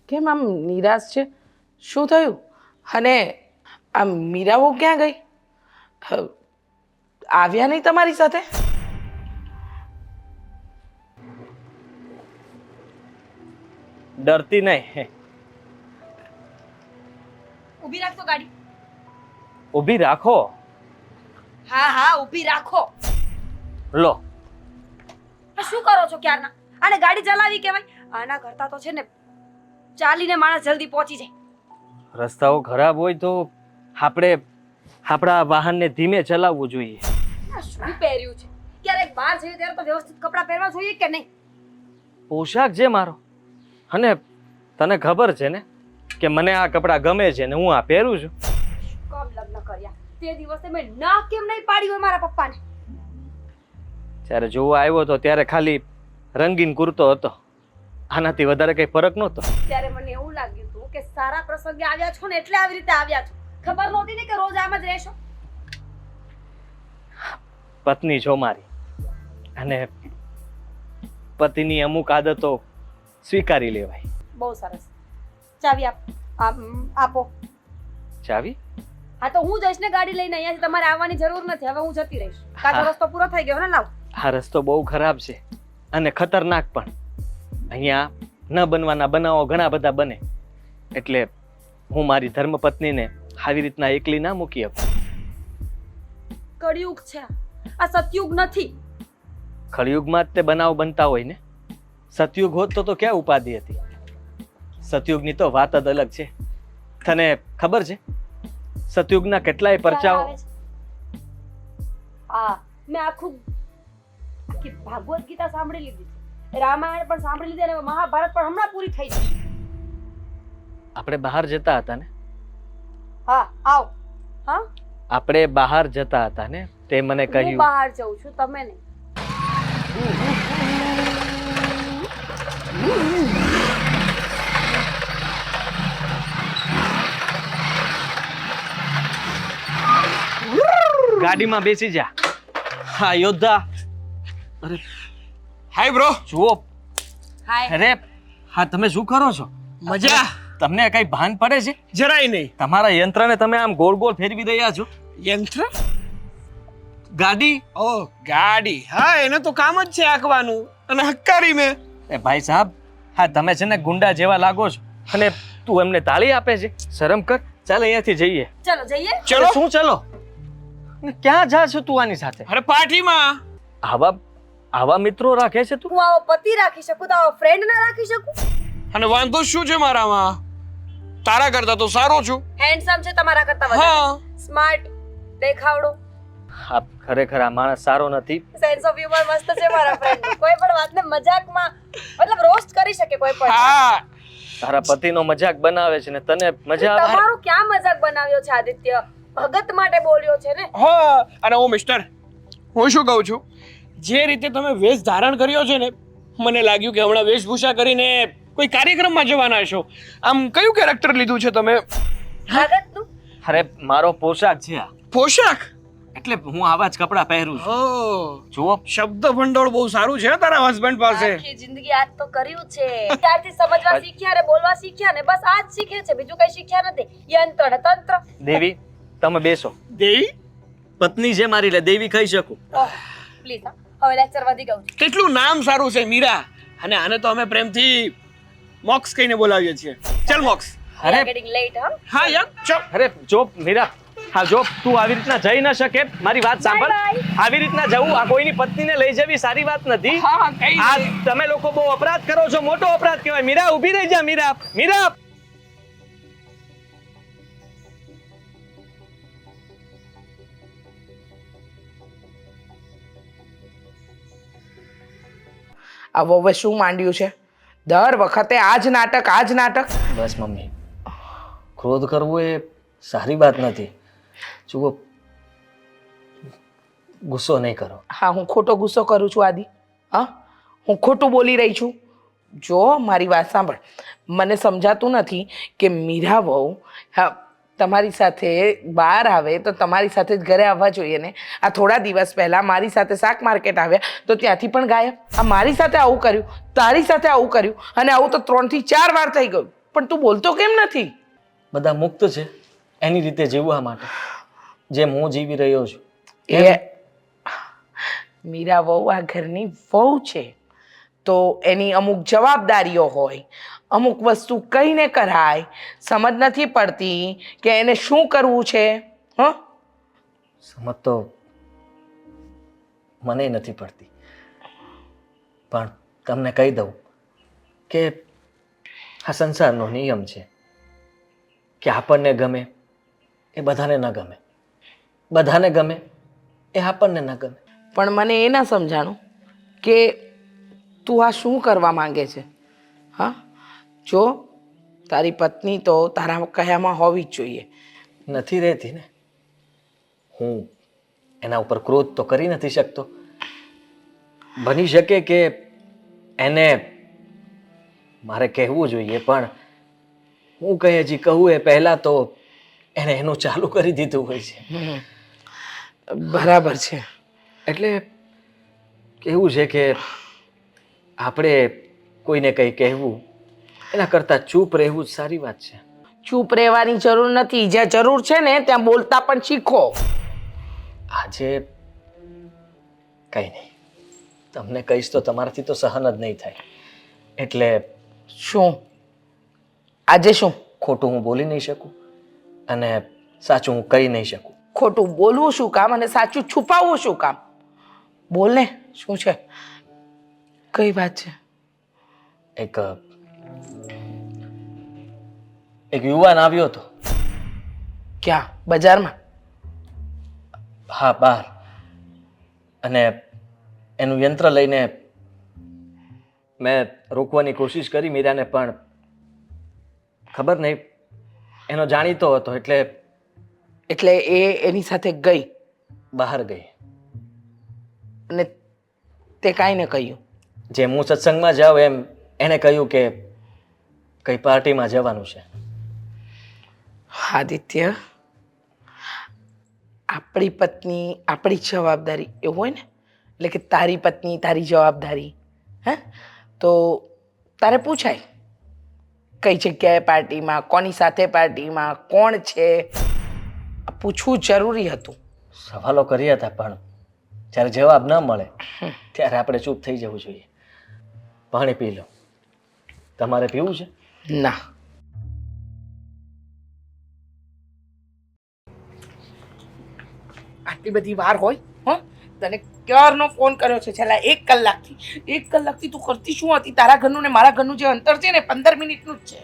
કેમ આમ નિરાશ છે? શું થયું? અને આ મીરાઓ ક્યાં ગઈ? આવ્યા નહીં તમારી સાથે? ડરતી નહીં. ઊભી રાખતો ગાડી. ઊભી રાખો. હા હા ઊભી રાખો. લો. આ શું કરો છો ક્યારના? આને ગાડી ચલાવી કહેવાય? આના કરતા તો છે ને ચાલીને માણસ જલ્દી પહોંચી જાય. રસ્તાઓ ખરાબ હોય તો આપણે આપણા વાહનને ધીમે ચલાવવું જોઈએ. આ શું પહેર્યું છે? ક્યારેક બહાર જઈએ ત્યારે તો વ્યવસ્થિત કપડાં પહેરવા જોઈએ કે નહીં? પોશાક છે મારો, અને તને ખબર છે ને કે મને આ કપડાં ગમે છે ને હું આ પહેરું છું. કબ લગ્ન કર્યા તે દિવસે મેં ના કેમ નહીં પાડી હોય મારા પપ્પાને? જ્યારે જોવા આવ્યો હતો ત્યારે ખાલી રંગીન કુર્તો હતો, આનાથી વધારે કઈ ફરક નહોતો. ત્યારે મને એવું લાગ્યું હતું કે સારા પ્રસંગે આવ્યા છો ને એટલે આવી રીતે આવ્યા છો. ખબર નહોતી ને કે રોજ આમ જ રહેશો. પત્ની છો મારી, અને પતિની અમુક આદતો સ્વીકારી લેવાય. બહુ સરસ. ચાવી આપો. ચાવી? હા તો હું જઈશ ને ગાડી લઈને. અહીંયાથી તમારે આવવાની જરૂર નથી. હવે હું જતી રહીશ. કાચો રસ્તો પૂરો થઈ ગયો ને. લાવ. આ રસ્તો બહુ ખરાબ છે અને ખતરનાક પણ. અહીંયા ન બનવાના બનાવો ઘણા બધા બને, એટલે હું મારી ધર્મપત્નીને આવી રીતના એકલી ના મૂકી શકું. કળિયુગ છે આ, સતયુગ નથી. કળિયુગમાં જ તે બનાવ બનતા હોય ને. સતયુગ હોત તો ક્યાં ઉપાધિ હતી? સતયુગની તો વાત જ અલગ છે. તને ખબર છે સતયુગના કેટલાય પરચાઓ? હા, મેં આખી ભાગવત ગીતા સાંભળી લીધી છે, રામાયણ પણ સાંભળી લીધી અને મહાભારત પણ હમણાં પૂરી થઈ છે. આપણે બહાર જતા હતા ને? હા આવ. હા આપણે બહાર જતા હતા ને, તે મને હું કહ્યું. બહાર જઉં છું, તમે નહીં. ગાડીમાં બેસી જા. હા યોદ્ધા. અરે હાય બ્રો. જુઓ. હાય. અરે હા, તમે શું કરો છો? મજા? તમને કઈ ભાન પડે છે? જરાય નહીં. તમારા યંત્રને તમે આમ ગોળ ગોળ ફેરવી રહ્યા છો. યંત્ર? ગાડી? ઓ ગાડી. હા, એને તો કામ જ છે આંકવાનું અને હક્કારી મેં. એ ભાઈ સાહેબ, હા તમે છે ને ગુંડા જેવા લાગો છો, અને તું એમને તાળી આપે છે? શરમ કર. ચાલ અહીંયાથી જઈએ. ચલો જઈએ. ચલો. અરે શું ચલો? ક્યાં જા છો તું આની સાથે? અરે પાર્ટીમાં. આવા મિત્રો રાખે છે તું? હું આવો પતિ રાખી શકું તો આવો ફ્રેન્ડ ના રાખી શકું? અને વાંધો શું છે મારામાં? તારા કરતા તો સારો છું. હેન્ડસમ છે તમારા કરતા વધારે. હા. સ્માર્ટ, દેખાવડો, હા ખરેખર આ માણસ સારો નથી. સેન્સ ઓફ હ્યુમર મસ્ત છે મારા ફ્રેન્ડ. કોઈ પણ વાતને મજાકમાં મતલબ રોસ્ટ કરી શકે કોઈ પણ. હા. તારા પતિનો મજાક બનાવે છે ને તને મજા આવે? તમારું ક્યાં મજાક બનાવ્યો છે આદિત્ય? ભગત માટે બોલ્યો છે ને. હા, અને ઓ મિસ્ટર, હું શું કહું છું, જે રીતે તમે વેશ ધારણ કર્યો છે ને, મને લાગ્યું કે હમણાં વેશભૂષા કરીને કોઈ કાર્યક્રમમાં જવાના છો. આમ કયું કેરેક્ટર લીધું છે તમે? ભગતનું? અરે મારો પોશાક છે આ, પોશાક? એટલે હું આવા જ કપડાં પહેરું છું. ઓ, જુઓ. શબ્દ ભંડોળ બહુ સારું છે તારા હસબન્ડ પાસે. આખી જિંદગી આજ તો કર્યું છે. ત્યારથી સમજવા શીખ્યા ને બોલવા શીખ્યા ને બસ આજ શીખે છે, બીજું કઈ શીખ્યા નથી. યંત્ર ને તંત્ર. દેવી તમે બેસો. દેવી? પત્ની છે મારી, એટલે દેવી કહી શકું. પ્લીઝ હવે લેક્ચર વધી ગયું છે. કેટલું નામ સારું છે મીરા, અને આને તો અમે પ્રેમથી મોક્સ કહીને બોલાવીએ છીએ. ચાલ મોક્સ. અરે ગેટિંગ લેટ. હા યાર, ચાલ. અરે જો મીરા, હા જો તું આવી રીતના જઈ ન શકે. મારી વાત સાંભળ. Bye, આવી રીતના જવું આ કોઈની પત્નીને લઈ જવી સારી વાત નથી. હા, કઈ આ નહીં. તમે લોકો બહુ અપરાધ કરો છો, મોટો અપરાધ કહેવાય. મીરા ઊભી રહી જા. મીરા, મીરા. આવો હવે શું માંડ્યું છે? દર વખતે આ જ નાટક. બસ મમ્મી, ક્રોધ કરવો એ સારી વાત નથી. જુઓ, ગુસ્સો નહીં કરો. હા, હું ખોટો ગુસ્સો કરું છું આદિ? હા, હું ખોટું બોલી રહી છું? જો મારી વાત સાંભળ, મને સમજાતું નથી કે મીરા વહુ તમારી સાથે બહાર આવે તો તમારી સાથે જ ઘરે આવવા જોઈએ ને. આ થોડા દિવસ પહેલા મારી સાથે શાક માર્કેટ આવ્યા તો ત્યાંથી પણ ગાયબ. આ મારી સાથે આવું કર્યું, તારી સાથે આવું કર્યું, અને આવું તો 3 થી 4 વાર થઈ ગયું. પણ તું બોલતો કેમ નથી? બધા મુક્ત છે એની રીતે જીવવા માટે, જેમ હું જીવી રહ્યો છું. એ મીરા વહુ આ ઘરની વહુ છે તો એની અમુક જવાબદારીઓ હોય, અમુક વસ્તુ કહીને કરાય. સમજ નથી પડતી કે એને શું કરવું છે? હ સમજ તો મને નથી પડતી, પણ તમને કહી દઉં કે આ સંસારનો નિયમ છે કે આપણને ગમે એ બધાને ન ગમે, બધાને ગમે એ આપણને ન ગમે. પણ મને એ ના સમજાણું કે તું આ શું કરવા માંગે છે? હા, જો તારી પત્ની તો તારા કયામાં હોવી જ જોઈએ. નથી રહેતી ને, હું એના ઉપર ક્રોધ તો કરી નથી શકતો. બની શકે કે એને મારે કહેવું જોઈએ, પણ હું કહે હજી કહું એ પહેલાં તો એને એનું ચાલુ કરી દીધું હોય છે. બરાબર છે. એટલે કેવું છે કે આપણે કોઈને કંઈ કહેવું એના કરતાં ચૂપ રહેવું જ સારી વાત છે. ચૂપ રહેવાની જરૂર નથી, જ્યાં જરૂર છે ને ત્યાં બોલતા પણ શીખો. આજે કંઈ નહીં, તમને કહીશ તો તમારાથી તો સહન જ નહીં થાય. એટલે શું આજે શું ખોટું હું બોલી નહીં શકું અને સાચું હું કહી નહીં શકું. ખોટું બોલવું શું કામ અને સાચું છુપાવવું શું કામ? બોલ ને, શું છે? કઈ વાત છે? એક યુવાન આવ્યો હતો. ક્યાં? બજારમાં? હા, બહાર. અને એનું યંત્ર લઈને મેં રોકવાની કોશિશ કરી મીરાને, પણ ખબર નહીં, એનો જાણીતો હતો એટલે એ એની સાથે ગઈ બહાર ગઈ. અને તે કાંઈ ન કહ્યું? જેમ હું સત્સંગમાં જાઉં એમ એને કહ્યું કે કઈ પાર્ટીમાં જવાનું છે. આદિત્ય, આપણી પત્ની આપણી જવાબદારી એવું હોય ને, એટલે કે તારી પત્ની તારી જવાબદારી. હે તો તારે પૂછાય કઈ જગ્યાએ પાર્ટીમાં, કોની સાથે પાર્ટીમાં, કોણ છે, પૂછવું જરૂરી હતું. સવાલો કર્યા હતા, પણ જ્યારે જવાબ ન મળે ત્યારે આપણે ચૂપ થઈ જવું જોઈએ. પાણી પી લો. તમારે પીવું છે? ના. આટલી બધી વાર હોય? તને ક્યારનો ફોન કર્યો છે? છેલ્લા 1 કલાકથી તું કરતી શું હતી? તારા ઘરનું ને મારા ઘરનું જે અંતર છે ને 15 મિનિટનું જ છે.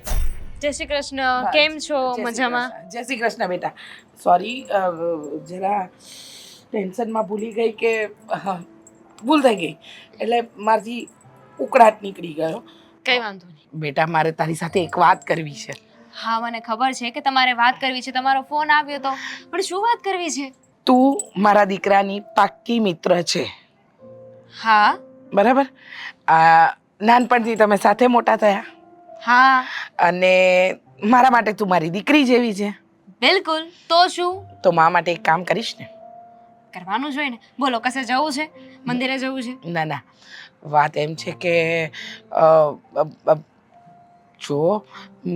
જય શ્રી કૃષ્ણ, કેમ છો? મજામાં? જય શ્રી કૃષ્ણ બેટા. સોરી, જરા ટેન્શનમાં ભૂલી ગઈ કે ભૂલ થઈ ગઈ, એટલે મારાથી ઉકળાટ નીકળી ગયો. કઈ વાંધો નહીં બેટા, મારે તારી સાથે એક વાત કરવી છે. હા, મને ખબર છે કે તમારે વાત કરવી છે. તમારો ફોન આવ્યો તો, પણ શું વાત કરવી છે? તું મારા દીકરાની પાક્કી મિત્ર છે. હા. બરાબર? નાનપણથી તમે સાથે મોટા થયા. હા. અને મારા માટે તું મારી દીકરી જેવી છે. બિલકુલ. તો શું? તો મા માટે એક કામ કરીશ ને? કરવાનું જોઈએ ને. બોલો, કશે જવું છે? મંદિરે જવું છે? ના ના, વાત એમ છે કે જો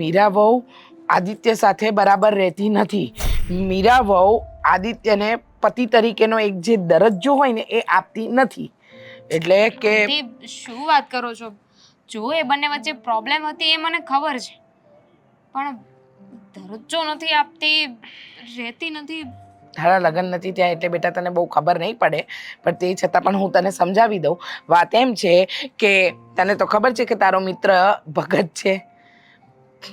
મીરા વહુ આદિત્ય સાથે બરાબર રહેતી નથી. મીરા વહુ આદિત્યને પતિ તરીકેનો એક જે દરજ્જો હોય ને એ આપતી નથી. એટલે કે આંટી, શું વાત કરો છો? જો એ બંને વચ્ચે પ્રોબ્લેમ હતી એ મને ખબર છે, પણ દરજ્જો નથી આપતી, રહેતી નથી. તારા લગ્ન નથી ત્યાં એટલે બેટા તને બહુ ખબર નહીં પડે, પણ તે છતાં પણ હું તને સમજાવી દઉં. વાત એમ છે કે તને તો ખબર છે કે તારો મિત્ર ભગત છે.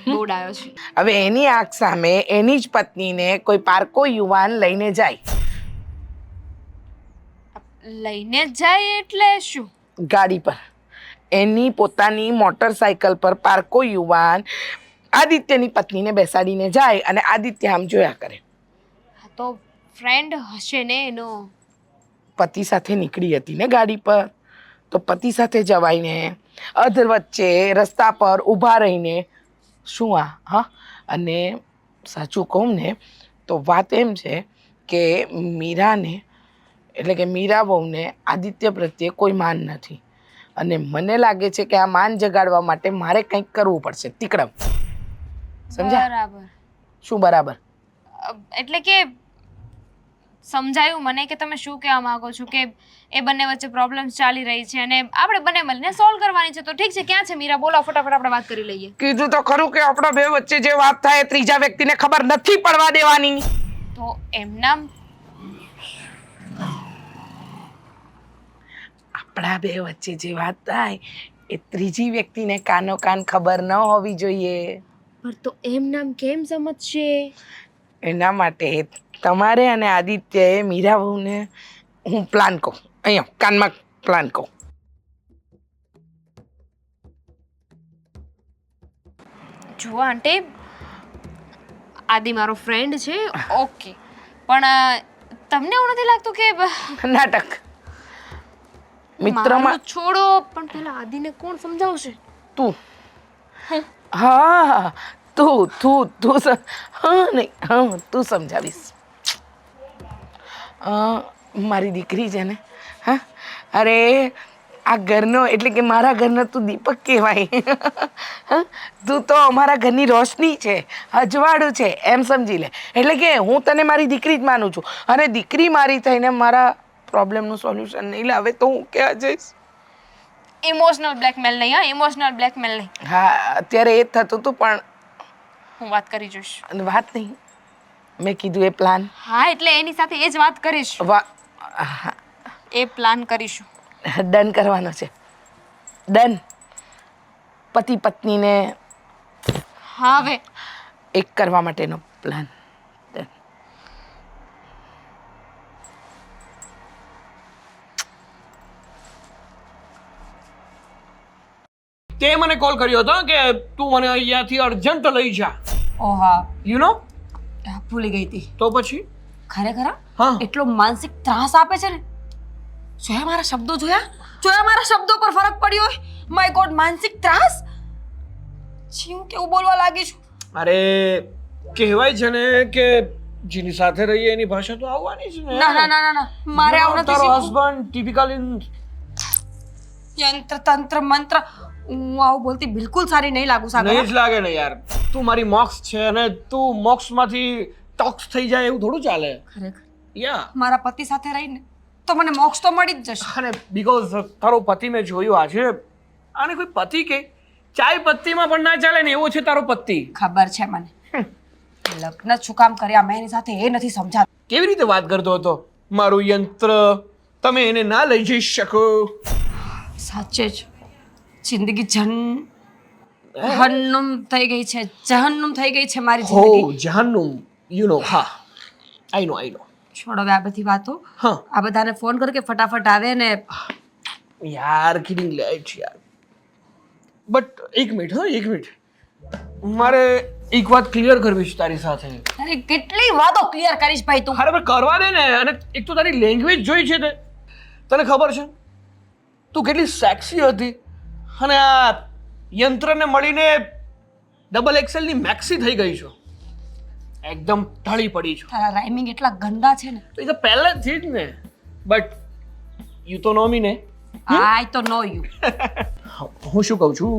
બોર્ડ આવ્યો છે. હવે એની આંખ સામે એની જ પત્નીને કોઈ પારકો યુવાન લઈને જાય. લઈને જ જાય એટલે શું? ગાડી પર, એની પોતાની મોટરસાયકલ પર પારકો યુવાન આદિત્યની પત્નીને બેસાડીને જાય અને આદિત્ય આમ જોયા કરે. હા, તો ફ્રેન્ડ હશે ને એનો. પતિ સાથે નીકળી હતી ને ગાડી પર, તો પતિ સાથે જવાઈને અધ વચ્ચે રસ્તા પર ઊભા રહીને શું હા. અને સાચું કહું ને તો વાત એમ છે કે મીરાને, એટલે કે મીરા વહુને આદિત્ય પ્રત્યે કોઈ માન નથી. અને મને લાગે છે કે આ માન જગાડવા માટે મારે કંઈક કરવું પડશે. તીકડમ. સમજ્યા? બરાબર. શું બરાબર? એટલે કે સમજાયું મને કે તમે શું કહેવા માંગો છો કે એ બંને વચ્ચે પ્રોબ્લેમ્સ ચાલી રહી છે અને આપણે બંને મળીને સોલ્વ કરવાની છે. તો ઠીક છે, ક્યાં છે મીરા? બોલો ફટાફટ આપણે વાત કરી લઈએ. કીધું તો ખરું કે આપણા બે વચ્ચે જે વાત થાય એ ત્રીજા વ્યક્તિને ખબર નથી પડવા દેવાની. તો એમના આપણા બે વચ્ચે જે વાત થાય એ ત્રીજી વ્યક્તિને કાનો કાન ખબર ન હોવી જોઈએ. પર તો એમ નામ કેમ સમજશે? એના માટે તમારે અને આદિત્યએ મીરા વહુને હું પ્લાન કહું, અહીંયા કાનમાં પ્લાન કહું. જુઓ આંટી, આદિ મારો ફ્રેન્ડ છે, ઓકે, પણ તમને એવું નથી લાગતું કે નાટક મિત્રમાં મારું છોડો, પણ પેલા આદિને કોણ સમજાવશે? તું હા તું સમજાવીશ. મારી દીકરી છે ને, હા, અરે આ ઘરનો એટલે કે મારા ઘરનો તું દીપક કહેવાય. તું તો અમારા ઘરની રોશની છે, અજવાળું છે, એમ સમજી લે. એટલે કે હું તને મારી દીકરી જ માનું છું અને દીકરી મારી થઈને મારા પ્રોબ્લેમનું સોલ્યુશન નહીં લાવે તો હું ક્યાં જઈશ? ઇમોશનલ બ્લેકમેલ નહીં, હા, ઇમોશનલ બ્લેકમેલ નહીં. હા, અત્યારે એ જ થતું હતું પણ હું વાત કરી જોઈશ. વાત નહીં, મેં કીધું એ પ્લાન. હા, એટલે એની સાથે એ જ વાત કરીશ, એ પ્લાન કરીશું. ડન કરવાનો છે, ડન. પતિ પત્નીને હા, હવે એક કરવા માટેનો પ્લાન. તે મને કોલ કર્યો હતો કે તું મને અહીંયાથી અર્જન્ટ લઈ જા. ઓહા, યુ નો. ભૂલી ગઈ હતી. તો પછી ખરેખર હા, એટલો માનસિક ત્રાસ આપે છે ને. જોયા મારા શબ્દો, જોયા મારા શબ્દો પર ફરક પડ્યો હોય. માય ગોડ, માનસિક ત્રાસ. છી, હું કેવું બોલવા લાગી છું. અરે કહેવાય છે ને કે જેની સાથે રહીએ એની ભાષા તો આવવાની જ ને. ના ના ના ના ના, મારે આવું નથી તારો શીખવું. હસબન્ડ ટિપિકલ યંત્ર તંત્ર મંત્ર, હું આવું બોલતી બિલકુલ સારી નહીં લાગુ સાગર. નહીં જ લાગે ને યાર. તું મારી મોક્ષ છે અને તું મોક્ષમાંથી ટોક્સ થઈ જાય એવું થોડું ચાલે. ખરેખર યા, મારા પતિ સાથે રહીને તો મને મોક્ષ તો મળી જ જશે. અને બીકોઝ તારો પતિ મેં જોયું આજે, આને કોઈ પતિ કે ચાય પત્તીમાં પણ ના ચાલે ને એવો છે તારો પતિ. ખબર છે મને. લગ્ન જ શું કામ કર્યા મેં એની સાથે એ નથી સમજાતું. કેવી રીતે વાત કરતો હતો? મારું યંત્ર, તમે એને ના લઈ જઈ શકો. સાચે જ જિંદગી જહન્નુમ થઈ ગઈ છે, જહન્નુમ થઈ ગઈ છે મારી હો, જિંદગી. જહાન્નુમ, યુ નો. હા, આઈ નો. છોડો હવે આ બધી વાતો. હા આ બધાને ફોન કર કે ફટાફટ આવે ને. યાર, કિડિંગ લાઈટ યાર. બટ એક મિનિટ, હા, એક મિનિટ. મારે એક વાત ક્લિયર કરવી છે તારી સાથે. તારી કેટલી વાતો ક્લિયર કરીશ ભાઈ તું. અરે કરવા દે ને. અને એક તો તારી લેંગ્વેજ જોઈ છે તે, તને ખબર છે તું કેટલી સેક્સી હતી અને આ યંત્રને મળીને ડબલ એક્સેલ ની મેક્સી થઈ ગઈ છો. એકદમ ઢળી પડી છો. તારા રાઇમિંગ એટલા ગંદા છે ને. તો એ તો પહેલેથી જ ને. બટ યુ તો નો મી ને. આઈ તો નો યુ. હું શું કહું છું,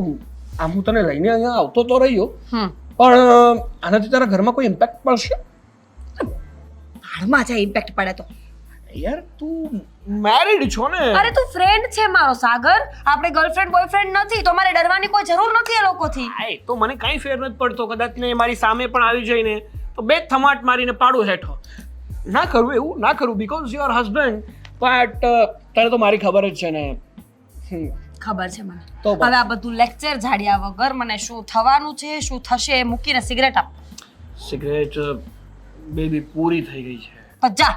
આમ હું તને લઈને અહીંયા આવતો તો રહ્યો, હમ, પણ આનાથી તારા ઘરમાં કોઈ ઇમ્પેક્ટ પડશે? હાડમાં જાય ઇમ્પેક્ટ પડે તો. યાર તું મેરિડ છો ને. અરે તું ફ્રેન્ડ છે મારો સાગર, આપણે ગર્લફ્રેન્ડ બોયફ્રેન્ડ નથી તો મારે ડરવાની કોઈ જરૂર નથી એ લોકોથી. આય તો મને કાંઈ ફેર નથી પડતો. કદાચ ને મારી સામે પણ આવી જઈને તો બે થમાટ મારીને પાડું હેઠો. ના કરવું એવું, ના કરવું, બીકોઝ યોર હસબન્ડ. બટ તને તો મારી ખબર જ છે ને. ખબર છે મને. તો બસ. હવે આ બધું લેક્ચર ઝાડ્યા વગર મને શું થવાનું છે, શું થશે એ મૂકીને સિગરેટ આપ. સિગરેટ બેબી પૂરી થઈ ગઈ છે. પજા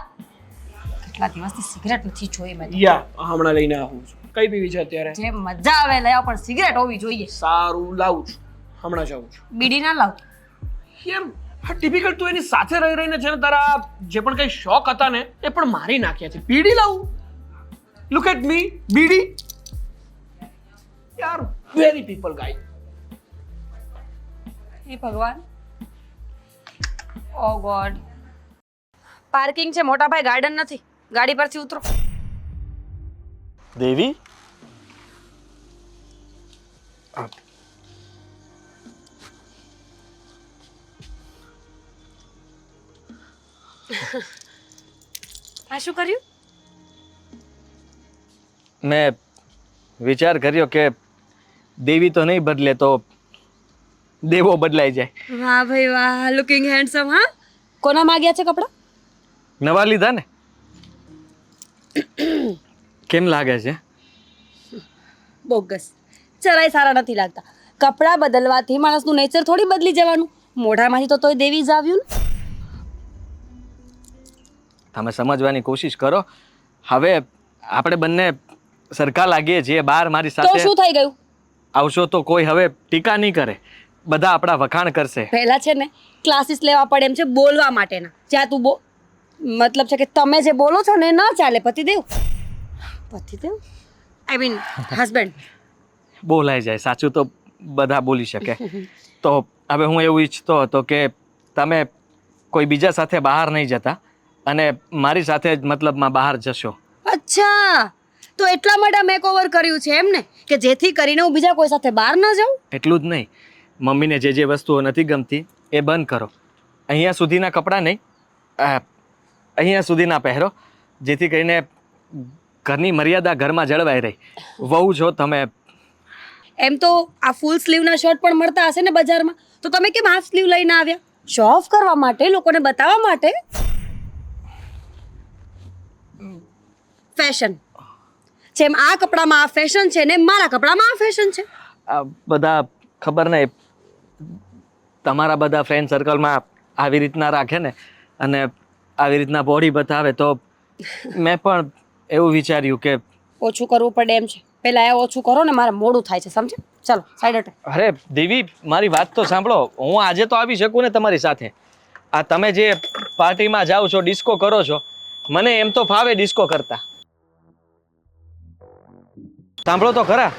કેટલા દિવસથી સિગરેટ નથી જોઈ મેં તો. યા, હમણાં લઈને આવું છું. કઈ પીવી છે અત્યારે? જે મજા આવે લઈ આવ, પણ સિગરેટ હોવી જોઈએ. સારું, લાવું છું, હમણાં જાઉં છું. બીડી ના લાવ. યાર હા, ટિપિકલ તું એની સાથે રહી રહીને છે ને તારા જે પણ કઈ શોખ હતા ને એ પણ મારી નાખ્યા છે. બીડી લાવું? લુક એટ મી, બીડી. યાર વેરી પીપલ ગાય. હે ભગવાન, ઓ ગોડ. પાર્કિંગ છે મોટા ભાઈ, ગાર્ડન નથી. ગાડી પરથી ઉતરો. દેવી, આ શું કર્યું? મેં વિચાર કર્યો કે દેવી તો નહીં બદલે તો દેવો બદલાઈ જાય. વાહ ભાઈ વાહ, લુકિંગ હેન્ડસમ. હા, કોના માંગ્યા છે કપડાં? નવા લીધા ને. કેમ લાગે છે? બોગસ, જરાય સારા નથી લાગતા. કપડાં બદલવાથી માણસનું નેચર થોડી બદલી જવાનું. મોઢામાંથી તો તોય દેવી જ આવ્યું ને. તમે સમજવાની કોશિશ કરો. હવે આપણે બંને સરખા લાગીએ છીએ. બહાર મારી તો સાથે શું થઈ ગયું? આવશો તો કોઈ હવે ટીકા નહીં કરે, બધા આપણા વખાણ કરશે. પહેલા છે ને ક્લાસીસ લેવા પડે એમ છે બોલવા માટેના. જ્યાં તું મતલબ છે કે તમે જે બોલો છો ને ના ચાલે. પતિદેવ આઈ મીન હસબન્ડ. બોલાઈ જાય, સાચું તો બધા બોલી શકે. તો હવે હું એવું ઈચ્છતો હતો કે તમે કોઈ બીજા સાથે બહાર નહીં જતા અને મારી સાથે જ મતલબમાં બહાર જશો. અચ્છા, તો એટલા માટે મેકઓવર કર્યું છે એમ ને, કે જેથી કરીને હું બીજા કોઈ સાથે બહાર ન જાઉં. એટલું જ નહીં, મમ્મીને જે વસ્તુઓ નથી ગમતી એ બંધ કરો. અહીંયા સુધીના કપડાં નહીં, અહીંયા સુધીના પહેરો, જેથી કરીને ઘરની મર્યાદા ઘરમાં જળવાઈ રહી. વહુ છો તમે. એમ તો આ ફૂલ સ્લીવના શર્ટ પણ મળતા હશે ને બજારમાં, તો તમે કેમ હાફ સ્લીવ લઈને આવ્યા? શો ઓફ કરવા માટે, લોકોને બતાવવા માટે. ફેશન જેમ આ કપડામાં આ ફેશન છે ને મારા કપડામાં આ ફેશન છે. આ બધા ખબર નહીં, તમારા બધા ફ્રેન્ડ સર્કલમાં આવી રીતના રાખે ને અને આવી રીતના બોડી બતાવે તો મેં પણ એવું વિચાર્યું કે ઓછું કરવું પડે એમ છે. પહેલા એ ઓછું કરો ને, મારે મોડું થાય છે, સમજે? ચલો સાઈડ હટો. અરે દેવી, મારી વાત તો સાંભળો. હું આજે તો આવી શકું ને તમારી સાથે. આ તમે જે પાર્ટીમાં જાઓ છો, ડિસ્કો કરો છો, મને એમ તો ફાવે ડિસ્કો કરતા. સાંભળો તો ખરા.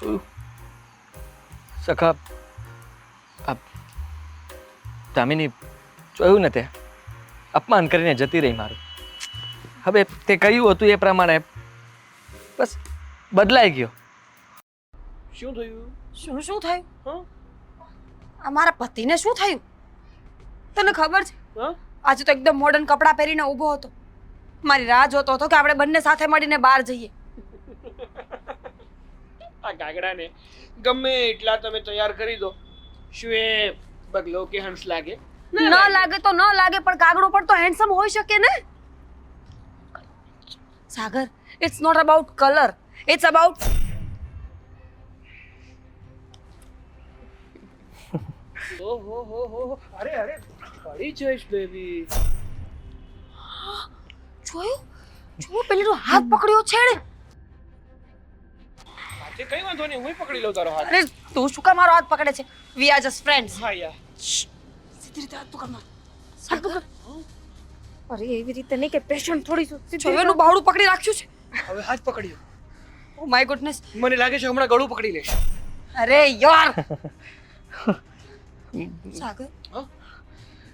જોયું સખા, દામિની, જોયું ને તે અપમાન કરીને જતી રહી મારું. હવે તે કહ્યું હતું એ પ્રમાણે બસ બદલાઈ ગયો. શું થયું? શું થયું? હા? આ મારા પતિને શું થયું? તને ખબર છે? હા? આજે તો એકદમ મોડર્ન કપડાં પહેરીને ઊભો હતો. મારી રાહ જોતો હતો કે આપણે બંને સાથે મળીને બહાર જઈએ. આ કાગડાને ગમે એટલા તમે તૈયાર કરી દો, શું એ બગલો કે હંસ લાગે? ન લાગે તો ન લાગે, પણ કાગડો પણ તો હેન્ડસમ હોઈ શકે ને. Sagar, it's not about colour, it's about ઓહો, અરે પડી જઈશ બેબી. જોયું પેલીનો હાથ પકડ્યો છેડે. આજે કઈ વાંધો નહીં, હું પકડી લઉં તારો હાથ. અરે તું શું કામ મારો હાથ પકડે છે? We are just friends. હા યાર. સીધી રીતે હાથ પકડ. અરે એવી રીતે નહીં કે પેશન્ટ થોડી છોવેનું બાવડું પકડી રાખ્યું છે. હવે હાથ પકડ્યો. Oh my goodness. મને લાગે છે હમણાં ગળું પકડી લેશે. અરે યાર સાગર, હા?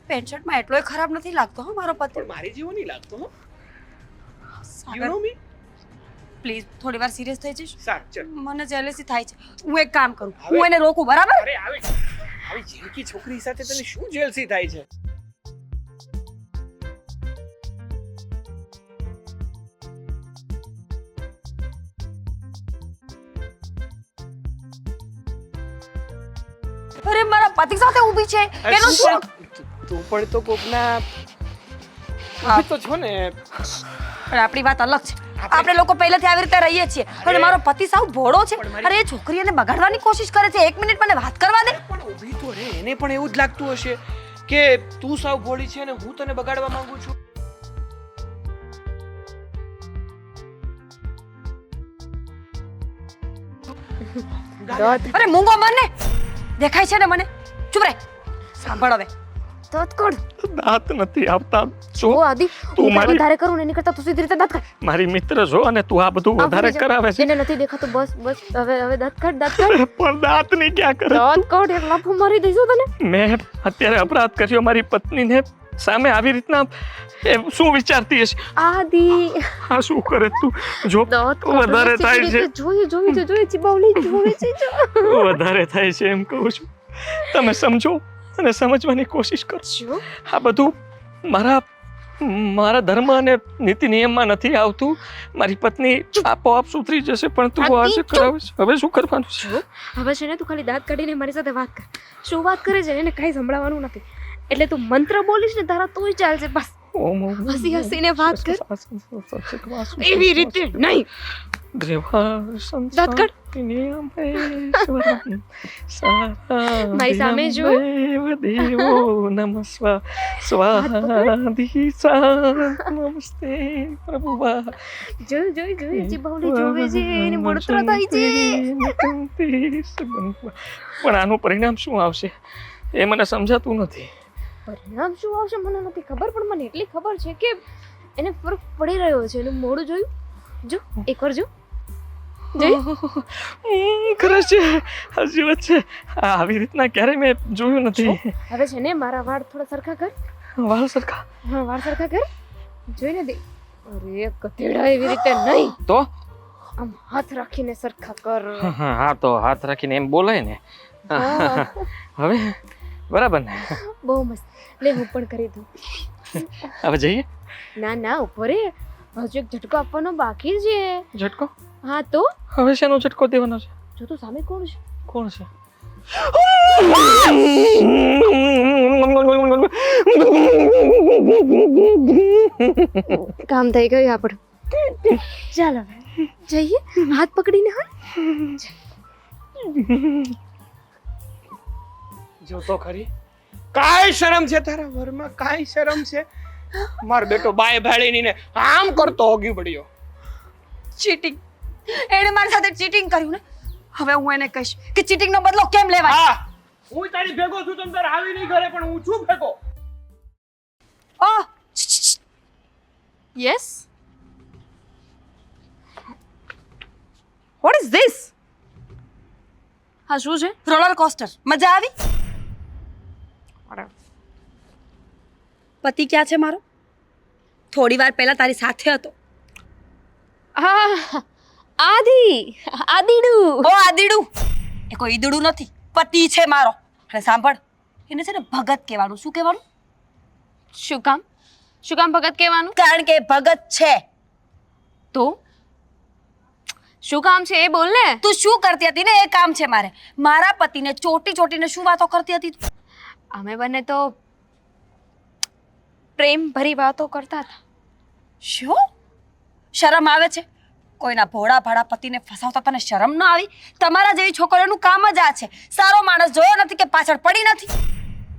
પેન્ટ શર્ટમાં એટલોય ખરાબ નથી લાગતો હો મારો પતિ. પણ મારી જેવો નહીં લાગતો. હો, you Sagar no me. Please થોડી વાર સિરિયસ થઈ જઈશ. સાચ ચલ. મને જેલેસી થાય છે. હું એક કામ કરું, હવે- હું એને રોકું, બરાબર? અરે આવી ઝીણકી છોકરી સાથે તને શું જેલસી થાય છે? અરે મારા પતિ સાથે ઊભી છે એનો શું? તું પણ તો કોકના હા. તો છો ને. પણ આપણી વાત અલગ છે. આપણે લોકો પહેલેથી આવી રીતે રહીએ છીએ અને મારો પતિ સાવ ભોળો છે. અરે એ છોકરી એને બગાડવાની કોશિશ કરે છે. 1 મિનિટ મને વાત કરવા દે. પણ ઊભી તો રે, એને પણ એવું જ લાગતું હશે કે તું સાવ ભોળી છે અને હું તને બગાડવા માંગુ છું. અરે મૂંગો મરને, દેખાય છે ને મને. ચૂપ રહે. સાંભળ હવે. દાંત નથી આવતા. જો ઓ આદિ, તું હું મારી- વધારે કરું ને એની કરતા તું સીધી રીતે દાંત કાઢ. મારી મિત્ર છો અને તું આ બધું વધારે કરાવે છે. એને નથી દેખાતું. બસ બસ, હવે દાંત કાઢ. પણ દાંત ની ક્યાં કરે? દાંત કાઢ, એક લાફો મારી દઈશું તને. મેં અત્યારે અપરાધ કર્યો મારી પત્નીને સામે આવી રીતના એ શું વિચારતી હશે? આદિ આ શું કરે તું? જો દાંત વધારે થાય છે, જોઈએ ચીબાવલી જોવે છે જો. વધારે થાય છે એમ કહું છું. તમે સમજો અને સમજવાની કોશિશ કરો. જો આ બધું મારા ધર્મ અને નીતિ નિયમમાં નથી આવતું. મારી પત્ની આપોઆપ સુધરી જશે, પણ તું આ જે કરાવે છે, હવે શું કરવાનું છે? હવે છે ને તું ખાલી દાંત કાઢીને મારી સાથે વાત કર. શું વાત કરે છે એને કાંઈ સંભળાવવાનું નથી. એટલે તું મંત્ર બોલીશ ને તારા તોય ચાલશે. બસ ઓમ ઓમ હસી હસીને વાત કર. એવી એવી રીતે નહીં. દાંત કાઢ. મારી સામે જો. દેવો નમસ્વા સ્વાધિસા નમસ્તે પ્રભુવા. જોઈ ચીબાવલી જોવે છે એની બળતરા થાય છે. પણ આનું પરિણામ શું આવશે એ મને સમજાતું નથી. પરિણામ શું આવશે મને નથી ખબર, પણ મને એટલી ખબર છે કે એને ફરક પડી રહ્યો છે. એનું મોઢું જોયું? જો એકવાર જો. ખરે છે, હજી વચ્ચે આવી રીતના ક્યારેય મેં જોયું નથી. હવે છે ને મારા વાળ થોડા સરખા કર. વાળ સરખા? હા વાળ સરખા કર. જોઈને દે. અરે ગધેડા એવી રીતે નહીં, તો આમ હાથ રાખીને સરખા કર. હા તો હાથ રાખીને એમ બોલાય ને. હા. હવે બરાબર ને? બહુ મસ્ત. લે હું પણ કરી દઉં. હવે જઈએ. ના ઉપર હજુ એક ઝટકો આપવાનો બાકી છે. ઝટકો? હા તો હવે શેનો ઝટકો દેવાનો છે? જો તો સામે કોણ છે? કોણ છે? કામ થઈ ગયું આપણું. ચાલો જઈએ હાથ પકડીને. હા જો તો ખરી, કાંઈ શરમ છે તારા વરમાં? કાંઈ શરમ છે? મારો બેટો બાય ભાળીની ને આમ કરતો હોગી પડ્યો. ચીટિંગ. એણે મારી સાથે ચીટિંગ કર્યું ને. હવે હું એને કહીશ કે ચીટિંગનો બદલો કેમ લેવાય. હા, હું તારી ભેગો છું, તમ તાર આવી નહીં ઘરે, પણ હું છું ભેગો. ઓહ યસ. What is this? હા શું છે? Roller coaster. મજા આવી? પતિ ક્યાં છે મારો? થોડી વાર પહેલા તારી સાથે હતો. હા આદિડું. ઓ આદીડું. એ કોઈ ઈદડું નથી, પતિ છે મારો. અને સાંભળ, એને છે ને ભગત કહેવાનું. શું કહેવાનું? શું કામ ભગત કહેવાનું? કારણ કે એ ભગત છે. તો શું કામ છે એ બોલ ને. તું શું કરતી હતી ને એ કામ છે મારે. મારા પતિને ચોટીને શું વાતો કરતી હતી તું? અમે બંને તો પ્રેમ ભરી વાતો કરતા હતા. શું શરમ આવે છે? કોઈના ભોળા ભાડા પતિને ફસાવતા તને શરમ ન આવી? તમારા જેવી છોકરીઓનું કામ જ આ છે. સારો માણસ જોયો નથી કે પાછળ પડી નથી?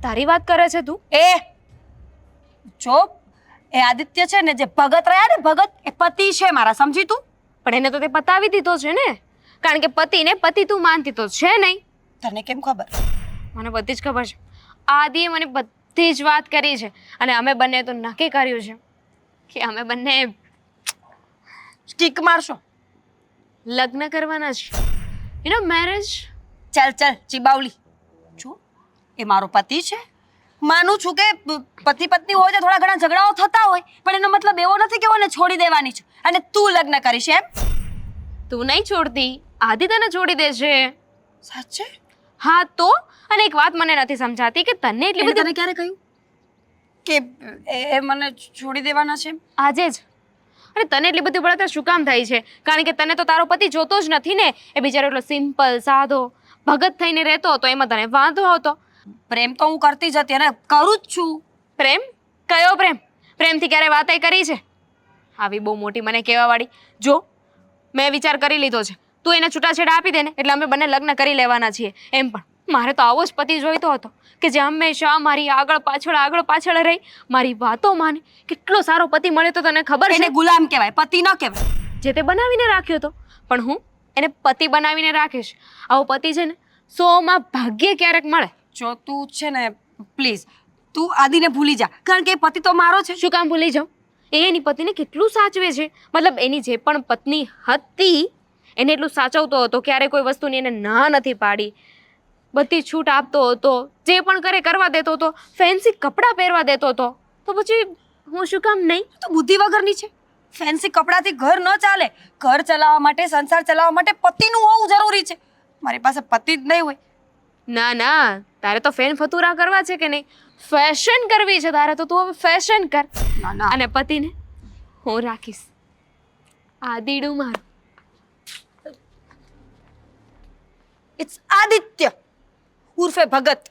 તારી વાત કરે છે તું? જો એ આદિત્ય છે ને, જે ભગત રહ્યા ને ભગત, એ પતિ છે મારા, સમજી તું? પણ એને તો તે પતાવી દીધો છે ને, કારણ કે પતિને પતિ તું માનતી તો છે નહીં. તને કેમ ખબર? મને બધી જ ખબર છે. આદિએ મને બધી જ વાત કરી છે અને અમે બંને તો નક્કી કર્યું છે કે અમે બંને સ્ટીક મારશો, લગ્ન કરવાના છે. You know marriage. ચાલ ચીબાવલી. જો એ મારો પતિ છે. માનું છું કે પતિ પત્ની હોય તો થોડા ઘણા ઝઘડાઓ થતા હોય, પણ એનો મતલબ એવો નથી કે હું એને છોડી દેવાની છું અને તું લગ્ન કરીશ એમ. તું નહીં છોડતી, આદિ તને છોડી દે છે. સાચે? હા તો. અને એક વાત મને નથી સમજાતી કે તને એટલી એને બધી તને ક્યારે કહ્યું કે એ મને છોડી દેવાના છે? આજે જ. અને તને એટલી બધી બળતરા શું કામ થાય છે? કારણ કે તને તો તારો પતિ જોતો જ નથી ને. એ બિચારો એટલો સિમ્પલ સાદો ભગત થઈને રહેતો હતો, એમાં તને વાંધો હતો. પ્રેમ તો હું કરતી જ હતી અને કરું જ છું. પ્રેમ? કયો પ્રેમ? પ્રેમથી ક્યારે વાતે કરી છે? આવી બહુ મોટી મને કહેવાવાળી. જો મેં વિચાર કરી લીધો છે, તું એને છૂટાછેડા આપી દે ને એટલે અમે બંને લગ્ન કરી લેવાના છીએ. એમ પણ મારે તો આવો જ પતિ જોઈતો હતો કે જે હંમેશા મારી આગળ પાછળ રહી, મારી વાતો માને. કેટલો સારો પતિ મળે તો તને ખબર છે? એને ગુલામ કહેવાય, પતિ ન કહેવાય. જે તે બનાવીને રાખ્યો હતો, પણ હું એને પતિ બનાવીને રાખીશ. આવો પતિ છે ને 100માં ભાગ્યે ક્યારેક મળે. જો તું છે ને પ્લીઝ તું આદિને ભૂલી જા, કારણ કે એ પતિ તો મારો છે. શું કામ ભૂલી જાઉં? એ એની પતિને કેટલું સાચવે છે. મતલબ એની જે પણ પત્ની હતી એને એટલું સાચવતો હતો, ક્યારે કોઈ વસ્તુની એને ના નથી પાડી, બધી છૂટ આપતો હતો, જે પણ કરે કરવા દેતો હતો, ફેન્સી કપડાં પહેરવા દેતો હતો. તો પછી હું શું કામ નહીં? તો બુદ્ધિ વગરની છે. ફેન્સી કપડાથી ઘર ન ચાલે. ઘર ચલાવવા માટે, સંસાર ચલાવવા માટે પતિનું હોવું જરૂરી છે. મારી પાસે પતિ જ નહીં હોય. ના ના, તારે તો ફેન ફતુરા કરવા છે કે નહીં? ફેશન કરવી છે તારે તો તું હવે ફેશન કર. ના ના, અને પતિને હું રાખીશ. આ દીડું મારું. ઇટ્સ આદિત્ય ઉર્ફે ભગત.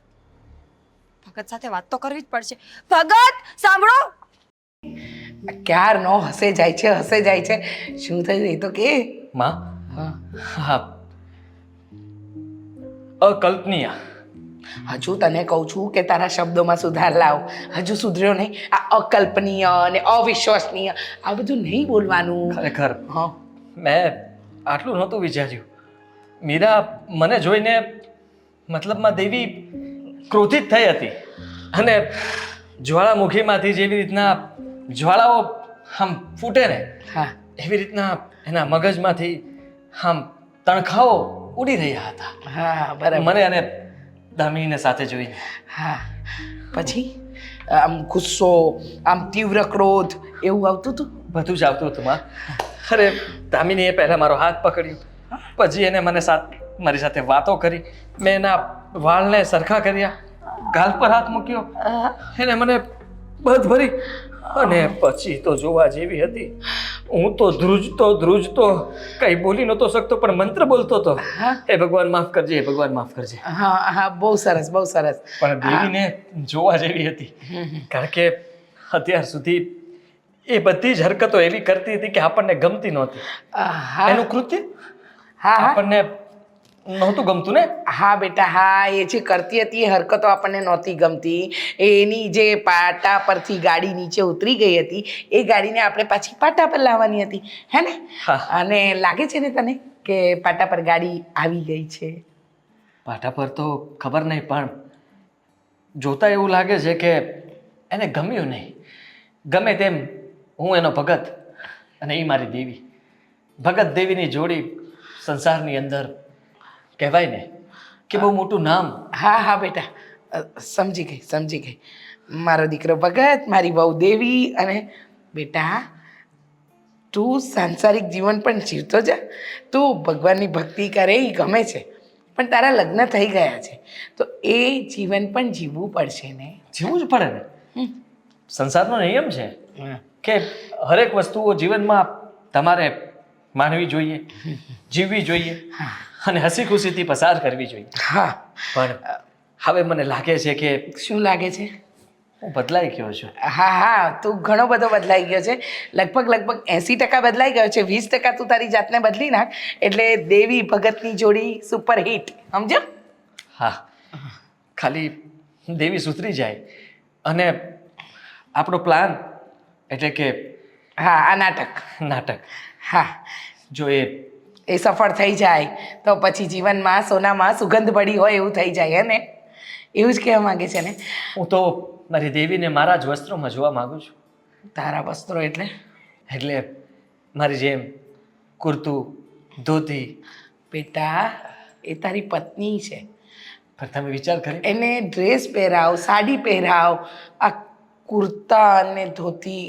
ભગત સાથે વાત તો કરવી જ પડશે. ભગત સાંભળો. ક્યારનો હસે જાય છે. શું થયું એ તો કે. માં હા, હા, અકલ્પનીય. હજુ તને કહું છું કે તારા શબ્દોમાં સુધાર લાવ. હજુ સુધર્યો નહીં. આ અકલ્પનીય અને અવિશ્વસનીય આ બધું નહીં બોલવાનું. ખરેખર હા, મેં આટલું નહોતું વિચાર્યું. મીરા મને જોઈને મતલબમાં દેવી ક્રોધિત થઈ હતી અને જ્વાળામુખીમાંથી જેવી રીતના જ્વાળાઓ આમ ફૂટે ને હા, એવી રીતના એના મગજમાંથી આમ તણખાઓ ઉડી રહ્યા હતા હા, બરાબર. મને અને દામિનીને સાથે જોઈને. હા, પછી આમ ગુસ્સો, આમ તીવ્ર ક્રોધ એવું આવતું હતું. બધું જ આવતું હતું માં. અરે દામિનીએ પહેલાં મારો હાથ પકડ્યો, પછી એને મારી સાથે વાતો કરી. મેં એના વાળને સરખા કર્યા, ગાલ પર હાથ મૂક્યો, એને મને બધ ભરી અને પછી તો જોવા જેવી હતી. હું તો ધ્રુજતો કઈ બોલી નહોતો શકતો, પણ મંત્ર બોલતો હતો. હે ભગવાન માફ કરજે, હે ભગવાન માફ કરજે. હા હા, બહુ સરસ, બહુ સરસ. પણ દેવીને જોવા જેવી હતી, કારણ કે અત્યાર સુધી એ બધી જ હરકતો એવી કરતી હતી કે આપણને ગમતી નહોતી. હા એનું કૃત્ય હા હા આપણને નહોતું ગમતું ને. હા બેટા, હા, એ જે કરતી હતી એ હરકતો આપણને નહોતી ગમતી. એની જે પાટા પરથી ગાડી નીચે ઉતરી ગઈ હતી એ ગાડીને આપણે પાછી પાટા પર લાવવાની હતી, હે ને? હા. અને લાગે છે ને તને કે પાટા પર ગાડી આવી ગઈ છે? પાટા પર તો ખબર નહીં, પણ જોતા એવું લાગે છે કે એને ગમ્યું નહીં. ગમે તેમ હું એનો ભગત અને એ મારી દેવી. ભગત દેવીની જોડી સંસારની અંદર કહેવાય ને કે બહુ મોટું નામ. હા હા બેટા, સમજી ગઈ. મારો દીકરો ભગત, મારી બહુ દેવી. અને બેટા, તું સાંસારિક જીવન પણ જીવતો જા. તું ભગવાનની ભક્તિ કરે એ ગમે છે, પણ તારા લગ્ન થઈ ગયા છે તો એ જીવન પણ જીવવું પડશે ને. જીવવું જ પડે ને. સંસારનો નિયમ છે કે હરેક વસ્તુઓ જીવનમાં તમારે માનવી જોઈએ, જીવવી જોઈએ અને હસી ખુશીથી પસાર કરવી જોઈએ. હા, પણ હવે મને લાગે છે કે શું લાગે છે? હું બદલાઈ ગયો છું. હા હા, તું ઘણો બધો બદલાઈ ગયો છે. લગભગ 80% બદલાઈ ગયો છે. 20% તું તારી જાતને બદલી નાખ એટલે દેવી ભગતની જોડી સુપર હિટ, સમજો? હા, ખાલી દેવી સુધરી જાય અને આપણો પ્લાન એટલે કે હા, આ નાટક. હા, જો એ સફળ થઈ જાય તો પછી જીવનમાં સોનામાં સુગંધ પડી હોય એવું થઈ જાય, હે ને? એવું જ કહેવા માંગે છે ને? હું તો મારી દેવીને મારા જ વસ્ત્રોમાં જોવા માંગુ છું. તારા વસ્ત્રો એટલે? એટલે મારી જેમ કુર્તું, ધોતી. બેટા, એ તારી પત્ની છે. પણ તમે વિચાર કરી, એને ડ્રેસ પહેરાવ, સાડી પહેરાવ. આ કુર્તા અને ધોતી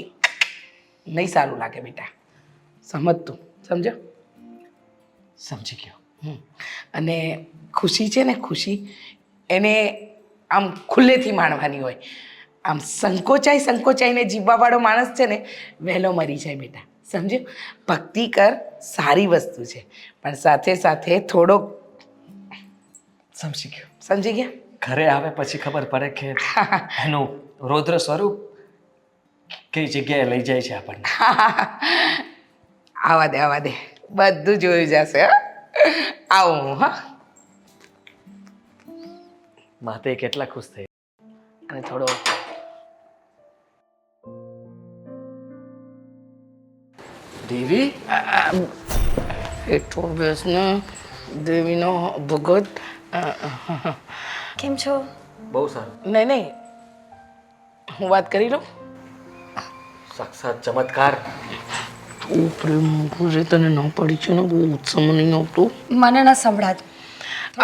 નહીં સારું લાગે બેટા. સમજ તું, સમજો? સમજી ગયો. અને ખુશી છે ને, ખુશી એને આમ ખુલ્લેથી માણવાની હોય. આમ સંકોચાઈને જીવવાવાળો માણસ છે ને વહેલો મરી જાય બેટા, સમજ્યો? ભક્તિ કર, સારી વસ્તુ છે, પણ સાથે સાથે થોડોક. સમજી ગયો. સમજી ગયા? ઘરે આવે પછી ખબર પડે કે એનું રૌદ્ર સ્વરૂપ કઈ જગ્યાએ લઈ જાય છે આપણને. આવા દે, બધું જોયું જશે. આવું. હા, માતે કેટલા ખુશ થઈ. અને થોડો દેવી હેઠો બેસને દેવીનો ભગત. કેમ છો? બહુ સારું. નહીં, હું વાત કરી લઉં. સાક્ષાત ચમત્કાર. તું પ્રેમ છે, તને ન પડી છે ને, બહુ ઉત્સવ નહીં આવતું. મને ન સંભળાતું.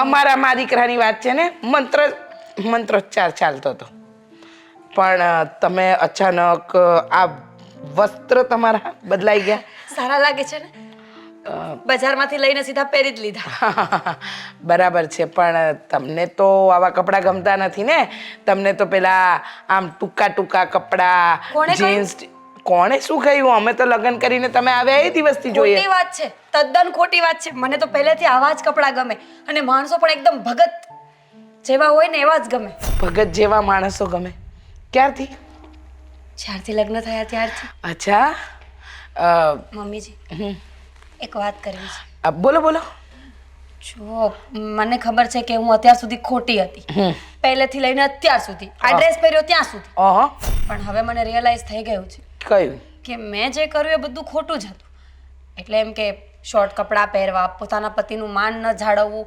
અમારા મા દીકરાની વાત છે ને, મંત્રોચ્ચાર ચાલતો હતો પણ તમે અચાનક આ વસ્ત્ર તમારા બદલાઈ ગયા. સારા લાગે છે ને? બજારમાંથી લઈને સીધા પહેરી જ લીધા. બરાબર છે, પણ તમને તો આવા કપડાં ગમતા નથી ને. તમને તો પેલા આમ ટૂંકા ટૂંકા કપડાં, કોણે કહ્યું? જીન્સ. કોણે શું કહ્યું? અમે તો લગ્ન કરીને તમે આવ્યા એ દિવસથી જોઈએ. ખોટી વાત છે, તદ્દન ખોટી વાત છે. મને તો પહેલેથી આવા જ કપડાં ગમે અને માણસો પણ એકદમ ભગત જેવા હોય ને એવા જ ગમે. ભગત જેવા માણસો ગમે. ક્યારથી? જ્યારથી લગ્ન થયા ત્યારથી. અચ્છા. મમ્મીજી, હમ. એક વાત કરવી છે. બોલો બોલો. જો મને ખબર છે કે હું અત્યાર સુધી ખોટી હતી, પહેલેથી લઈને અત્યાર સુધી આ ડ્રેસ પહેર્યો ત્યાં સુધી, અહ પણ હવે મને રિયલાઇઝ થઈ ગયું છે કયું? કે મેં જે કર્યું એ બધું ખોટું જ હતું. એટલે એમ કે શોર્ટ કપડાં પહેરવા, પોતાના પતિનું માન ન જાળવવું,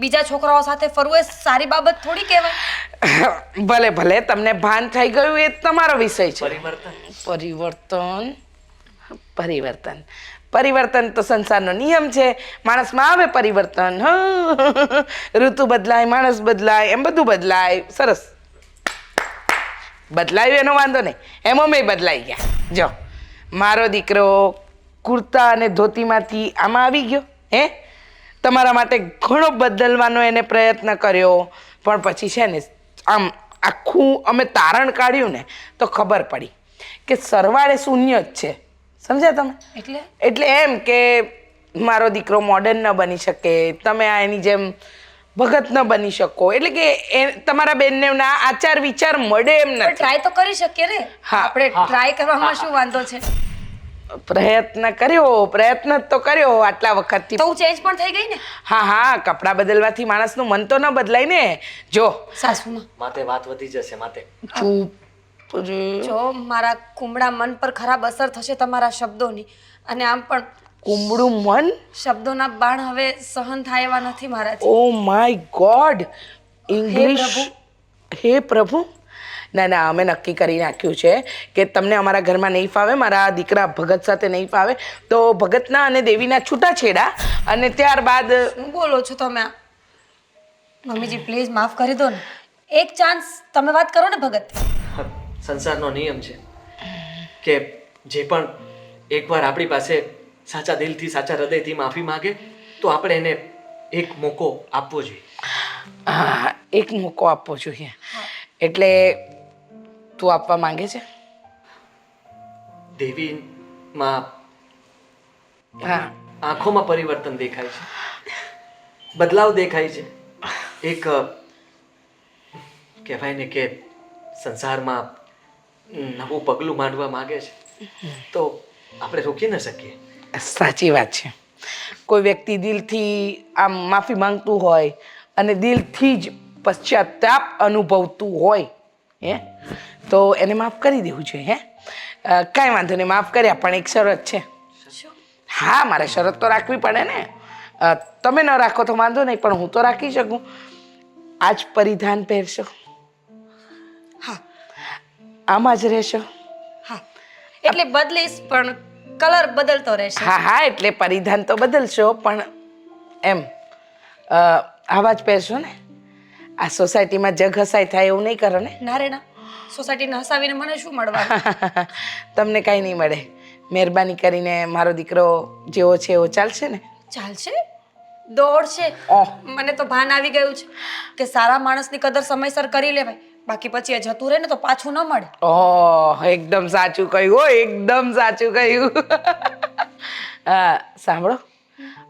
બીજા છોકરાઓ સાથે ફરવું એ સારી બાબત થોડી કહેવાય. ભલે ભલે તમને ભાન થઈ ગયું એ તમારો વિષય છે. પરિવર્તન પરિવર્તન પરિવર્તન તો સંસારનો નિયમ છે. માણસમાં આવે પરિવર્તન. હા, ઋતુ બદલાય, માણસ બદલાય, એમ બધું બદલાય. સરસ બદલાયું એનો વાંધો નહીં. એમાં મેં બદલાઈ ગયા. જો મારો દીકરો કુર્તા અને ધોતીમાંથી આમાં આવી ગયો. તમારા માટે ઘણો બદલવાનો એને પ્રયત્ન કર્યો, પણ પછી છે ને આમ આખું અમે તારણ કાઢ્યું ને તો ખબર પડી કે સરવાળે શૂન્ય જ છે. સમજ્યા તમે? એટલે એમ કે મારો દીકરો મોડર્ન ન બની શકે, તમે આ એની જેમ ભગત ન બની શકો, એટલે કે તમારા બેનને ના આચાર વિચાર મળે એમ નથી. ટ્રાય તો કરી શકીએ ને. હા. આપણે ટ્રાય કરવામાં શું વાંધો છે? પ્રયત્ન તો કર્યો આટલા વખતથી. તો હું ચેન્જ પણ થઈ ગઈ ને. હા, કપડાં બદલવાથી માણસનું મન તો ન બદલાય ને. જો સાસુમાં માતે વાત વધી જશે માતે. ચૂપ રે. જો મારા કુમળા મન પર ખરાબ અસર થશે તમારા શબ્દોની, અને આમ પણ કુંબળું મન. શબ્દોના બાણ હવે સહન થાય એવા નથી મારાથી. Oh my God. ઇંગ્લિશ. હે પ્રભુ. ના, અમે નક્કી કરી નાખ્યું છે કે તમને અમારા ઘરમાં નહીં ફાવે, મારા દીકરા ભગત સાથે નહીં ફાવે, તો ભગતના અને દેવીના છૂટાછેડા, અને ત્યારબાદ. શું બોલો છો તમે? મમ્મીજી પ્લીઝ માફ કરી દો ને. એક ચાન્સ તમે વાત કરો ને ભગત. સંસારનો નિયમ છે કે જે પણ એકવાર આપણી પાસે સાચા દિલથી, સાચા હૃદયથી માફી માંગે તો આપણે એને એક મોકો આપવો જોઈએ. હા, એક મોકો આપવો જોઈએ. એટલે તું આપવા માંગે છે? દેવીમાં હા. આંખોમાં પરિવર્તન દેખાય છે, બદલાવ દેખાય છે. એક કહેવાય ને કે સંસારમાં નવું પગલું માંડવા માંગે છે, તો આપણે રોકી ન શકીએ. સાચી વાત છે. કોઈ વ્યક્તિ દિલથી આમ માફી માંગતું હોય અને દિલથી જ પશ્ચાતાપ અનુભવતું હોય તો એને માફ કરી દેવું જોઈએ. કાંઈ વાંધો નહીં, માફ કર્યા, પણ એક શરત છે. હા, મારે શરત તો રાખવી પડે ને. તમે ન રાખો તો વાંધો નહીં, પણ હું તો રાખી શકું. આજ પરિધાન પહેરશો? હા. આમાં જ રહેશો? હા, એટલે બદલીશ પણ કલર બદલતો રહેશે. હા, એટલે પરિધાન તો બદલશો, પણ એમ આવા જ પહેરશો ને? આ સોસાયટીમાં જગ હસાઈ થાય એવું નહીં કરો ને? ના રે ના, સોસાયટીને હસાવીને મને શું મળવાનું? તમને કાંઈ નહીં મળે. મહેરબાની કરીને મારો દીકરો જેવો છે એવો ચાલશે ને? ચાલશે, દોડશે. મને તો ભાન આવી ગયું છે કે સારા માણસની કદર સમયસર કરી લેવાય, બાકી પછી એ જતું રહે ને તો પાછું ન મળે. એકદમ સાચું કહ્યું. એકદમ સાચું કહ્યું. સાંભળો,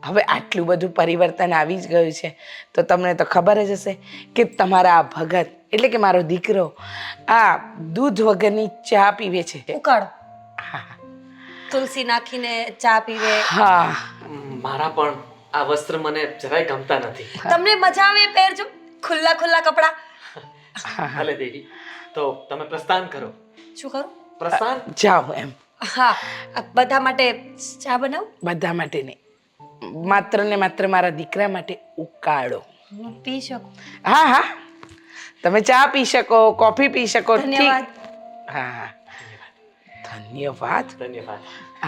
હવે આટલું બધું પરિવર્તન આવી જ ગયું છે તો તમને તો ખબર જ હશે કે તમારા આ ભગત એટલે કે મારો દીકરો આ દૂધ વગરની ચા પીવે છે. ઉકાળો. તુલસી નાખીને ચા પીવે. હા. મારા પણ આ વસ્ત્ર મને જરાય ગમતા નથી. તમને મજા આવે એ પહેરજો, ખુલ્લા ખુલ્લા કપડા. ભલે દેવી, તો તમે પ્રસ્થાન કરો. શું કરું? પ્રસ્થાન જાઓ એમ. હા, બધા માટે ચા બનાવું? બધા માટે નહીં, માત્ર ને માત્ર મારા દીકરા માટે ઉકાળો. હું પી શકું? હા, તમે ચા પી શકો, કોફી પી શકો. ધન્યવાદ. હા, ધન્યવાદ. ધન્યવાદ.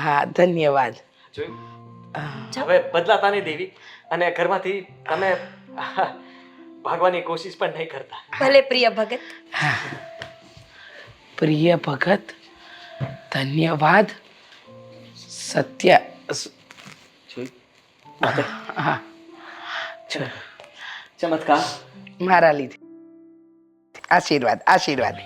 હા, ધન્યવાદ. જોયું? હવે બદલાતા નહીં દેવી, અને ઘરમાંથી તમે ભાગવાની કોશિશ પણ નહીં કરતા. ભલે પ્રિય ભગત. પ્રિય ભગત, ધન્યવાદ. સત્ય જોઈ વાતે હા ચમત્કાર મારા લીધે. આશીર્વાદ આશીર્વાદ.